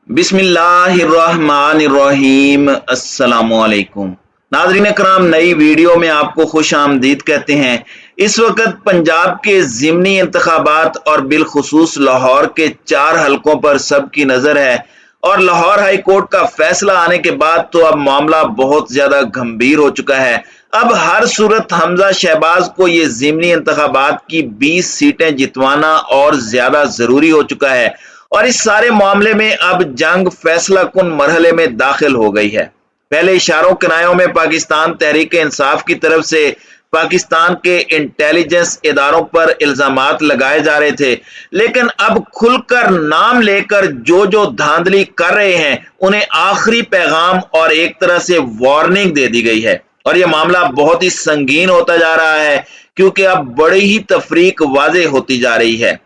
बिस्मिल्लाहिर्रहमानिर्रहीम। अस्सलामुअलैकुम नाज़रीन कराम, नई वीडियो में आपको खुश आमदीद कहते हैं। इस वक्त पंजाब के ज़िमनी इंतखाबात और बिलखुसूस लाहौर के 4 हलकों पर सबकी नज़र है और लाहौर हाई कोर्ट का फैसला आने के बाद तो अब मामला बहुत ज़्यादा गंभीर हो चुका है। अब हर सूरत हमजा शहबाज को ये ज़िमनी इंतखाबात की 20 सीटें जितवाना और ज़्यादा ज़रूरी हो चुका है और इस सारे मामले में अब जंग फैसला कुन मरहले में दाखिल हो गई है। पहले इशारों किनायों में पाकिस्तान तहरीक इंसाफ की तरफ से पाकिस्तान के इंटेलिजेंस इदारों पर इल्जामात लगाए जा रहे थे, लेकिन अब खुलकर नाम लेकर जो जो धांधली कर रहे हैं उन्हें आखिरी पैगाम और एक तरह से वार्निंग दे दी गई है और यह मामला बहुत ही संगीन होता जा रहा है क्योंकि अब बड़ी ही तफरीक वाज़ेह होती जा रही है।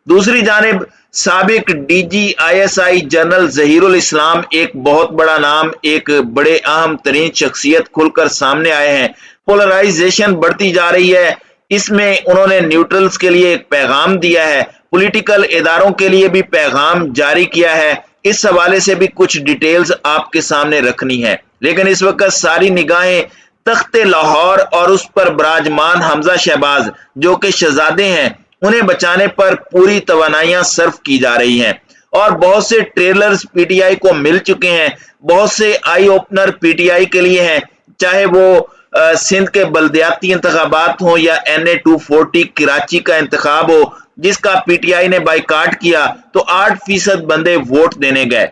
दूसरी जानिब साबिक DGISI जनरल जहीरुल इस्लाम, एक बहुत बड़ा नाम, एक बड़े अहम तरीन शख्सियत खुलकर सामने आए हैं। पोलराइजेशन बढ़ती जा रही है, इसमें उन्होंने न्यूट्रल्स के लिए एक पैगाम दिया है, पॉलिटिकल इदारों के लिए भी पैगाम जारी किया है। इस हवाले से भी कुछ डिटेल्स आपके सामने रखनी है, लेकिन इस वक्त सारी निगाहें तख्ते लाहौर और उस पर बराजमान हमजा शहबाज जो कि शहजादे हैं उन्हें बचाने पर पूरी तवानाइयां सर्फ की जा रही हैं और बहुत से ट्रेलर्स PTI को मिल चुके हैं, बहुत से आई ओपनर PTI के लिए हैं, चाहे वो सिंध के बल्दियाती इंतखाबात हो या NA 240 कराची का इंतखाब हो जिसका PTI ने बाइकाट किया तो 8% बंदे वोट देने गए।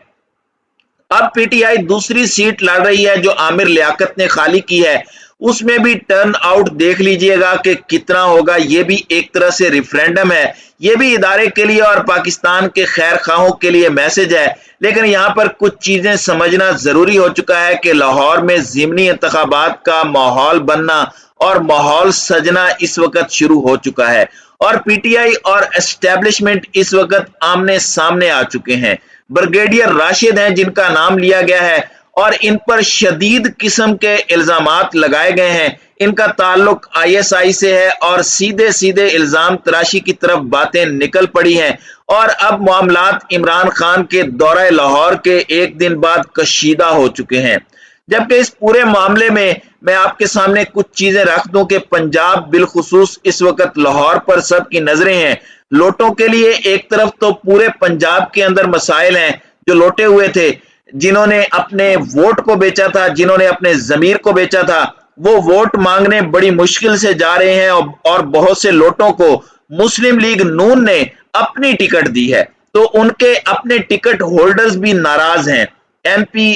अब PTI दूसरी सीट लड़ रही है जो आमिर लियाकत ने खाली की है, उसमें भी टर्न आउट देख लीजिएगा कि कितना होगा। ये भी एक तरह से रेफरेंडम है, ये भी इदारे के लिए और पाकिस्तान के खैर खाहों के लिए मैसेज है। लेकिन यहाँ पर कुछ चीजें समझना जरूरी हो चुका है कि लाहौर में ज़िमनी इंतखाबात का माहौल बनना और माहौल सजना इस वक्त शुरू हो चुका है और PTI और एस्टेब्लिशमेंट इस वक्त आमने सामने आ चुके हैं। ब्रिगेडियर राशिद हैं जिनका नाम लिया गया है और इन पर शदीद किस्म के इल्जामात लगाए गए हैं। इनका ताल्लुक ISI से है और सीधे सीधे इल्जाम तराशी की तरफ बातें निकल पड़ी हैं और अब मामलात इमरान खान के दौरा लाहौर के एक दिन बाद कशीदा हो चुके हैं। जबकि इस पूरे मामले में मैं आपके सामने कुछ चीजें रख दूं कि पंजाब बिलखुसूस इस वक्त लाहौर पर सबकी नजरें हैं। लोटों के लिए एक तरफ तो पूरे पंजाब के अंदर मसाइल हैं, जो लोटे हुए थे, जिन्होंने अपने वोट को बेचा था, जिन्होंने अपने जमीर को बेचा था, वो वोट मांगने बड़ी मुश्किल से जा रहे हैं और बहुत से लोटों को मुस्लिम लीग नून ने अपनी टिकट दी है तो उनके अपने टिकट होल्डर्स भी नाराज हैं। MP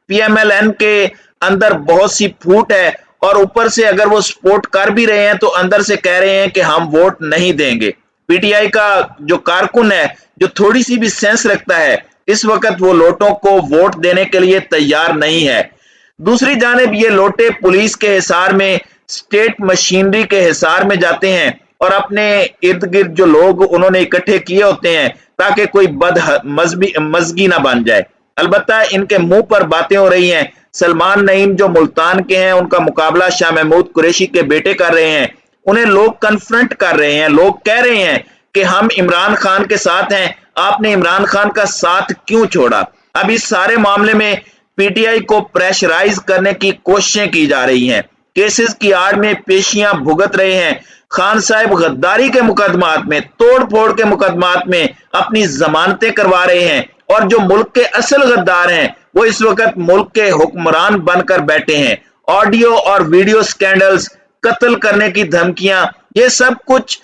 PMLN के अंदर बहुत सी फूट है और ऊपर से अगर वो सपोर्ट कर भी रहे हैं तो अंदर से कह रहे हैं कि हम वोट नहीं देंगे। PTI का जो कारकुन है, जो थोड़ी सी भी सेंस रखता है, इस वक्त वो लोटों को वोट देने के लिए तैयार नहीं है। दूसरी जानिब ये लोटे पुलिस के हिसार में, स्टेट मशीनरी के हिसार में जाते हैं और अपने इर्द गिर्द जो लोग उन्होंने इकट्ठे किए होते हैं ताकि कोई मजगी ना बन जाए। अलबत्ता इनके मुंह पर बातें हो रही हैं। सलमान नईम जो मुल्तान के हैं, उनका मुकाबला शाह महमूद कुरैशी के बेटे कर रहे हैं। उन्हें लोग कन्फ्रंट कर रहे हैं, लोग कह रहे हैं कि हम इमरान खान के साथ हैं, आपने इमरान खान का साथ क्यों छोड़ा। अब इस सारे मामले में PTI को प्रेशराइज करने की कोशिशें की जा रही हैं। केसेस की आड़ में पेशियां भुगत रहे हैं। खान साहब गद्दारी के मुकदमात में, तोड़ फोड़ के मुकदमात में अपनी जमानतें करवा रहे हैं और जो मुल्क के असल गद्दार हैं वो इस वक्त मुल्क के हुक्मरान बनकर बैठे हैं। ऑडियो और वीडियो स्कैंडल्स, कत्ल करने की धमकियां, ये सब कुछ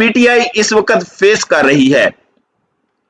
PTI इस वक्त फेस कर रही है।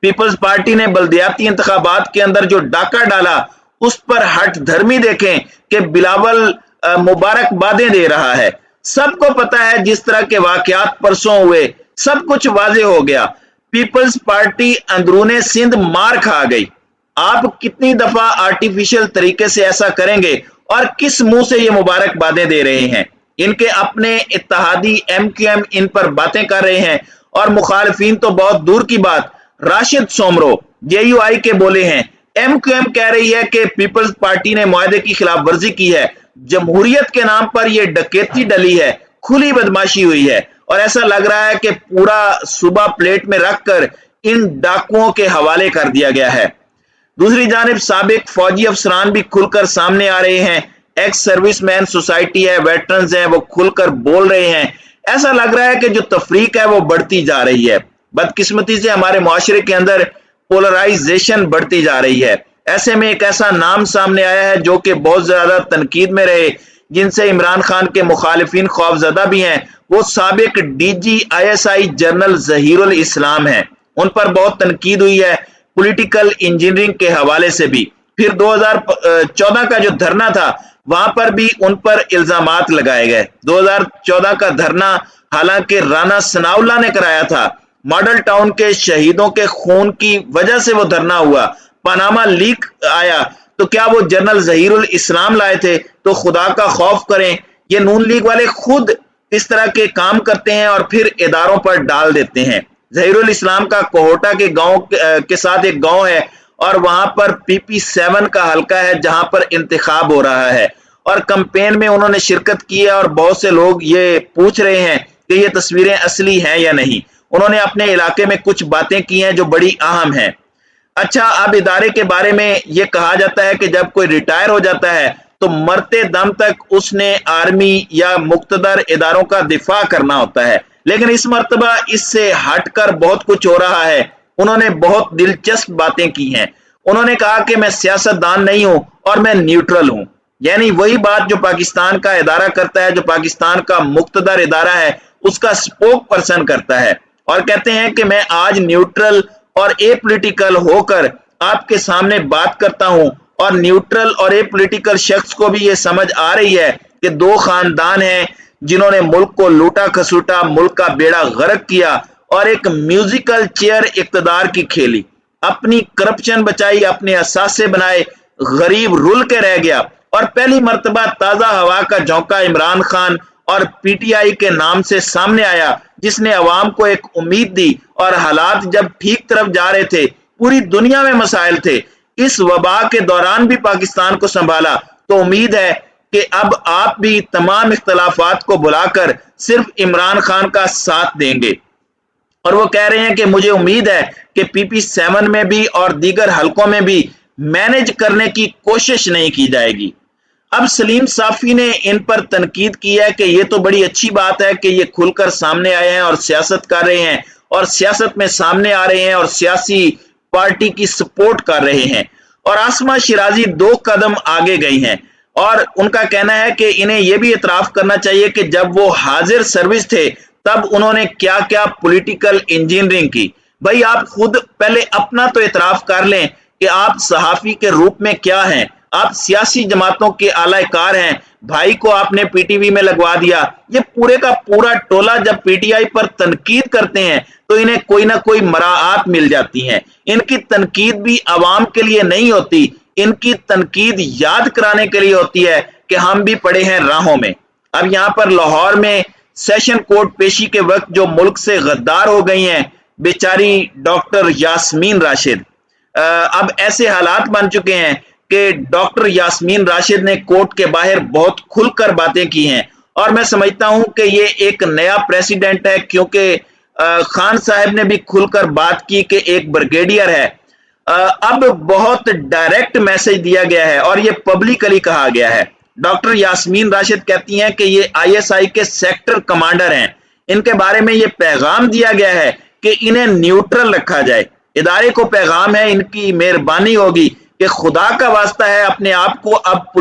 पीपल्स पार्टी ने बल्दियाती इंतखाबात के अंदर जो डाका डाला उस पर हट धर्मी देखें कि बिलावल मुबारकबादें दे रहा है। सबको पता है जिस तरह के वाकयात परसों हुए, सब कुछ वाजे हो गया। पीपल्स पार्टी अंदरूने सिंध मार खा गई। आप कितनी दफा आर्टिफिशियल तरीके से ऐसा करेंगे और किस मुंह से ये मुबारकबादें दे रहे हैं। इनके अपने इत्तेहादी MQM इन पर बातें कर रहे हैं और मुखालिफिन तो बहुत दूर की बात। राशिद सोमरो JUI के बोले हैं, MQM कह रही है कि पीपल्स पार्टी ने मुआहदे की खिलाफ वर्जी की है, जमहूरियत के नाम पर यह डकैती डली है, खुली बदमाशी हुई है और ऐसा लग रहा है कि पूरा सूबा प्लेट में रखकर इन डाकुओं के हवाले कर दिया गया है। दूसरी जानिब साबिक फौजी अफसरान भी खुलकर सामने आ रहे हैं, एक्स सर्विसमैन सोसाइटी है, वेटरन्स हैं, वो खुलकर बोल रहे हैं। ऐसा लग रहा है कि जो तफरीक है वो बढ़ती जा रही है। बदकिस्मती से हमारे मुआशरे के अंदर पोलराइजेशन बढ़ती जा रही है। ऐसे में एक ऐसा नाम सामने आया है जो कि बहुत ज्यादा तनकीद में रहे, जिनसे इमरान खान के मुखालिफिन खौफजदा भी हैं। वो साबिक DGISI जनरल जहीरुल इस्लाम हैं। उन पर बहुत तनकीद हुई है पॉलिटिकल इंजीनियरिंग के हवाले से भी। फिर 2014 का जो धरना था वहां पर भी उन पर इल्जामात लगाए गए। 2014 का धरना हालांकि राना सनाउल्लाह ने कराया था। मॉडल टाउन के शहीदों के खून की वजह से वो धरना हुआ। पनामा लीक आया तो क्या वो जनरल जहीरुल इस्लाम लाए थे? तो खुदा का खौफ करें, ये नून लीग वाले खुद इस तरह के काम करते हैं और फिर इदारों पर डाल देते हैं। जहीरुल इस्लाम का कोहोटा के गांव के साथ एक गांव है और वहां पर PP7 का हलका है जहां पर इंतखाब हो रहा है और कैंपेन में उन्होंने शिरकत की है और बहुत से लोग ये पूछ रहे हैं कि ये तस्वीरें असली हैं या नहीं। उन्होंने अपने इलाके में कुछ बातें की हैं जो बड़ी अहम हैं। अच्छा, अब इदारे के बारे में ये कहा जाता है कि जब कोई रिटायर हो जाता है तो मरते दम तक उसने आर्मी या मुक्तदर इदारों का दिफा करना होता है, लेकिन इस मर्तबा इससे हटकर बहुत कुछ हो रहा है। उन्होंने बहुत दिलचस्प बातें की हैं। उन्होंने कहा कि मैं सियासतदान नहीं हूं और मैं न्यूट्रल हूं, यानी वही बात जो पाकिस्तान का इदारा करता है, जो पाकिस्तान का मुक्तदर इदारा है उसका स्पोक पर्सन करता है। और कहते हैं कि मैं आज न्यूट्रल और एपॉलिटिकल होकर आपके सामने बात करता हूं और न्यूट्रल और एपॉलिटिकल शख्स को भी ये समझ आ रही है कि दो खानदान हैं जिन्होंने मुल्क को लूटा खसूटा, मुल्क का बेड़ा गर्क किया और एक म्यूजिकल चेयर इक्तदार की खेली, अपनी करप्शन बचाई, अपने असासे बनाए, गरीब रुल के रह गया और पहली मर्तबा ताजा हवा का झोंका इमरान खान और PTI के नाम से सामने आया, जिसने अवाम को एक उम्मीद दी। और हालात जब ठीक तरफ जा रहे थे, पूरी दुनिया में मसाइल थे, इस वबा के दौरान भी पाकिस्तान को संभाला। तो उम्मीद है कि अब आप भी तमाम इख्तलाफात को बुलाकर सिर्फ इमरान खान का साथ देंगे। और वो कह रहे हैं कि मुझे उम्मीद है कि PP7 में भी और दीगर हलकों में भी मैनेज करने की कोशिश नहीं की जाएगी। अब सलीम साफी ने इन पर तनकीद की है कि ये तो बड़ी अच्छी बात है कि ये खुलकर सामने आए हैं और सियासत कर रहे हैं और सियासत में सामने आ रहे हैं और सियासी पार्टी की सपोर्ट कर रहे हैं। और आसमा शिराजी 2 कदम आगे गई हैं और उनका कहना है कि इन्हें यह भी इतराफ करना चाहिए कि जब वो हाजिर सर्विस थे तब उन्होंने क्या क्या पॉलिटिकल इंजीनियरिंग की। भाई, आप खुद पहले अपना तो इतराफ कर लें कि आप सहाफी के रूप में क्या हैं। आप सियासी जमातों के आलाकार हैं। भाई को आपने PTV में लगवा दिया। ये पूरे का पूरा टोला जब PTI पर तनकीद करते हैं तो इन्हें कोई ना कोई मराआत मिल जाती हैं। इनकी तनकीद भी आवाम के लिए नहीं होती, इनकी तनकीद याद कराने के लिए होती है कि हम भी पड़े हैं राहों में। अब यहाँ पर लाहौर में सेशन कोर्ट पेशी के वक्त जो मुल्क से गद्दार हो गई हैं बेचारी डॉक्टर यास्मीन राशिद, अब ऐसे हालात बन चुके हैं कि डॉक्टर यास्मीन राशिद ने कोर्ट के बाहर बहुत खुलकर बातें की हैं और मैं समझता हूं कि ये एक नया प्रेसिडेंट है, क्योंकि खान साहब ने भी खुलकर बात की कि एक ब्रिगेडियर है। अब बहुत डायरेक्ट मैसेज दिया गया है और ये पब्लिकली कहा गया है। डॉक्टर यास्मीन राशिद कहती हैं कि ये ISI के सेक्टर कमांडर हैं। इनके बारे में ये पैगाम दिया गया है कि इन्हें न्यूट्रल रखा जाए। इदारे को पैगाम है, इनकी मेहरबानी होगी कि खुदा का वास्ता है अपने आप को अब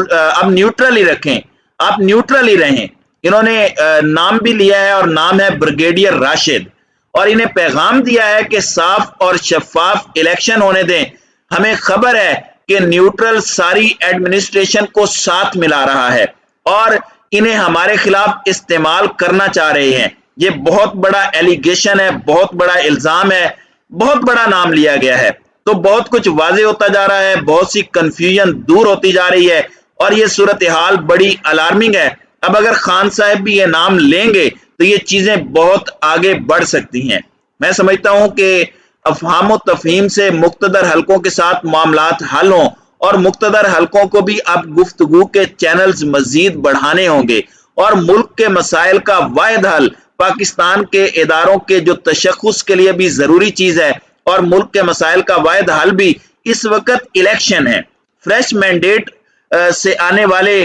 न्यूट्रल ही रखें, आप न्यूट्रल ही रहें। इन्होंने नाम भी लिया है और नाम है ब्रिगेडियर राशिद और इन्हें पैगाम दिया है कि साफ और शफाफ इलेक्शन होने दें। हमें खबर है कि न्यूट्रल सारी एडमिनिस्ट्रेशन को साथ मिला रहा है और इन्हें हमारे खिलाफ इस्तेमाल करना चाह रहे हैं। ये बहुत बड़ा एलिगेशन है, बहुत बड़ा इल्जाम है, बहुत बड़ा नाम लिया गया है। तो बहुत कुछ वाजे होता जा रहा है, बहुत सी कंफ्यूजन दूर होती जा रही है और ये सूरत हाल बड़ी अलार्मिंग है। अब अगर खान साहब भी ये नाम लेंगे तो ये चीजें बहुत आगे बढ़ सकती हैं। मैं समझता हूं कि अफहाम व तफहीम से मुक्तदर हलकों के साथ मामलात हल हों और मुक्तदर हलकों को भी अब गुफ्तगू के चैनल्स मजीद बढ़ाने होंगे और मुल्क के मसाइल का वाहिद हल पाकिस्तान के इदारों के जो तशख्खुस के लिए भी जरूरी चीज है और मुल्क के मसाइल का वाहिद हल भी इस वक्त इलेक्शन है। फ्रेश मैंडेट से आने वाले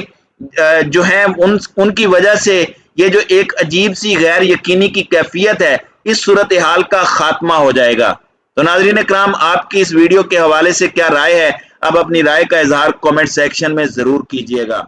जो हैं उनकी वजह से ये जो एक अजीब सी गैर यकीनी की कैफियत है, इस सूरत हाल का खात्मा हो जाएगा। तो नाज़रीन इकराम, आपकी इस वीडियो के हवाले से क्या राय है? अब अपनी राय का इजहार कमेंट सेक्शन में जरूर कीजिएगा।